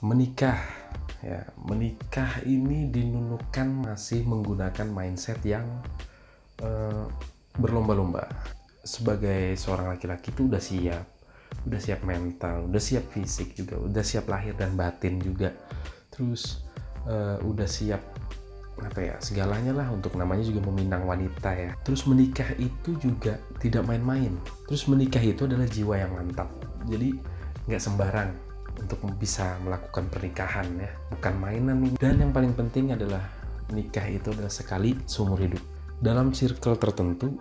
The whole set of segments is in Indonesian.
Menikah, ya, menikah ini dinunukan masih menggunakan mindset yang berlomba-lomba. Sebagai seorang laki-laki itu udah siap mental, udah siap fisik juga, udah siap lahir dan batin juga. Terus udah siap segalanya lah, untuk namanya juga meminang wanita ya. Terus menikah itu juga tidak main-main. Terus menikah itu adalah jiwa yang mantap. Jadi nggak sembarang untuk bisa melakukan pernikahan ya, bukan mainan nih. Dan yang paling penting adalah nikah itu adalah sekali seumur hidup. Dalam circle tertentu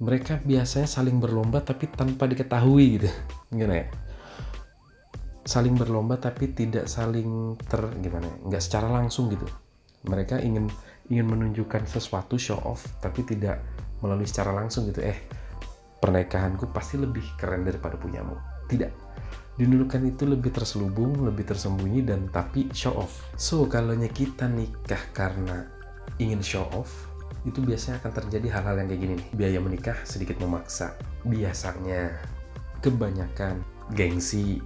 mereka biasanya saling berlomba tapi tanpa diketahui gitu. Gimana ya? Saling berlomba tapi tidak saling nggak secara langsung gitu. Mereka ingin menunjukkan sesuatu, show off, tapi tidak melalui secara langsung gitu. Pernikahanku pasti lebih keren daripada punyamu. Tidak. Dinunukan itu lebih terselubung, lebih tersembunyi, dan tapi show off. So, kalau kita nikah karena ingin show off, itu biasanya akan terjadi hal-hal yang kayak gini nih. Biaya menikah sedikit memaksa. Biasanya, kebanyakan gengsi,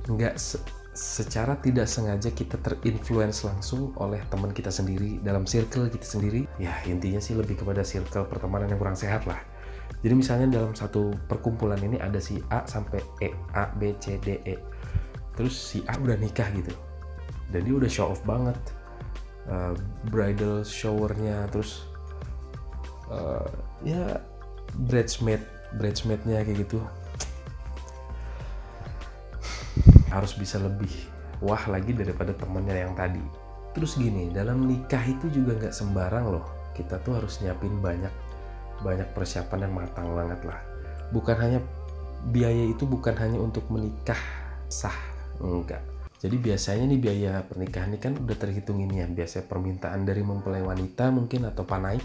secara tidak sengaja kita terinfluence langsung oleh teman kita sendiri, dalam circle kita sendiri. Ya, intinya sih lebih kepada circle pertemanan yang kurang sehat lah. Jadi misalnya dalam satu perkumpulan ini ada si A sampai E, A, B, C, D, E. Terus si A udah nikah gitu. Dan dia udah show off banget. Bridal showernya, terus ya bridesmaidnya kayak gitu. Harus bisa lebih wah lagi daripada temennya yang tadi. Terus gini, dalam nikah itu juga nggak sembarang loh. Kita tuh harus nyiapin banyak persiapan yang matang banget lah. Bukan hanya biaya itu bukan hanya untuk menikah sah, enggak. Jadi biasanya nih biaya pernikahan ini kan udah terhitung ini ya. Biasanya permintaan dari mempelai wanita mungkin atau panaik,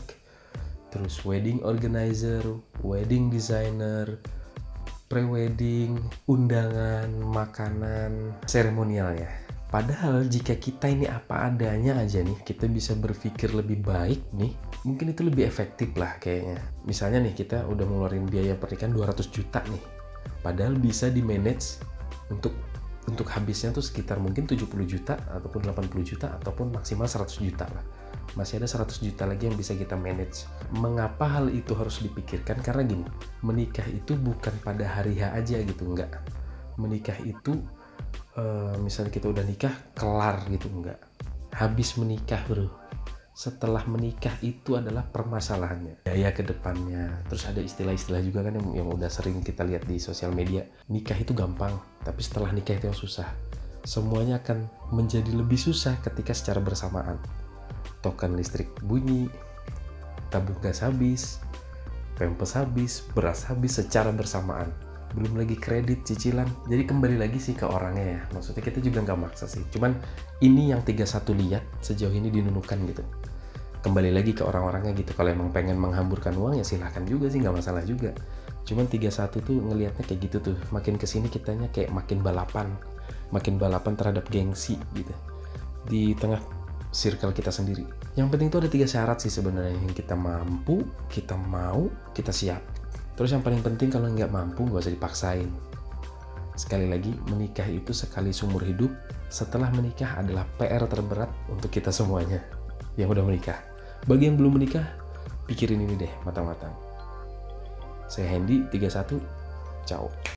terus wedding organizer, wedding designer, pre-wedding, undangan, makanan, seremonialnya. Padahal jika kita ini apa adanya aja nih, kita bisa berpikir lebih baik nih, mungkin itu lebih efektif lah kayaknya. Misalnya nih kita udah ngeluarin biaya pernikahan 200 juta nih, padahal bisa di manage untuk habisnya tuh sekitar mungkin 70 juta ataupun 80 juta ataupun maksimal 100 juta lah. Masih ada 100 juta lagi yang bisa kita manage. Mengapa hal itu harus dipikirkan? Karena gini, menikah itu bukan pada hari H aja gitu, enggak. Menikah itu misalnya kita udah nikah kelar gitu, enggak. Habis menikah bro, setelah menikah itu adalah permasalahannya, daya ke depannya. Terus ada istilah-istilah juga kan yang udah sering kita lihat di sosial media. Nikah itu gampang, tapi setelah nikah itu yang susah. Semuanya akan menjadi lebih susah ketika secara bersamaan. Token listrik bunyi, tabung gas habis, pempes habis, beras habis secara bersamaan. Belum lagi kredit, cicilan. Jadi kembali lagi sih ke orangnya ya. Maksudnya kita juga nggak maksa sih. Cuman ini yang 31 lihat sejauh ini dinunukan gitu. Kembali lagi ke orang-orangnya gitu. Kalau emang pengen menghamburkan uang ya silahkan juga sih, nggak masalah juga. Cuman 31 tuh ngelihatnya kayak gitu tuh. Makin kesini kitanya kayak makin balapan terhadap gengsi gitu. Di tengah circle kita sendiri. Yang penting tuh ada 3 syarat sih sebenarnya, yang kita mampu, kita mau, kita siap. Terus yang paling penting kalau nggak mampu nggak usah dipaksain. Sekali lagi, menikah itu sekali seumur hidup. Setelah menikah adalah PR terberat untuk kita semuanya yang udah menikah. Bagi yang belum menikah, pikirin ini deh matang-matang. Saya Hendy 31, ciao.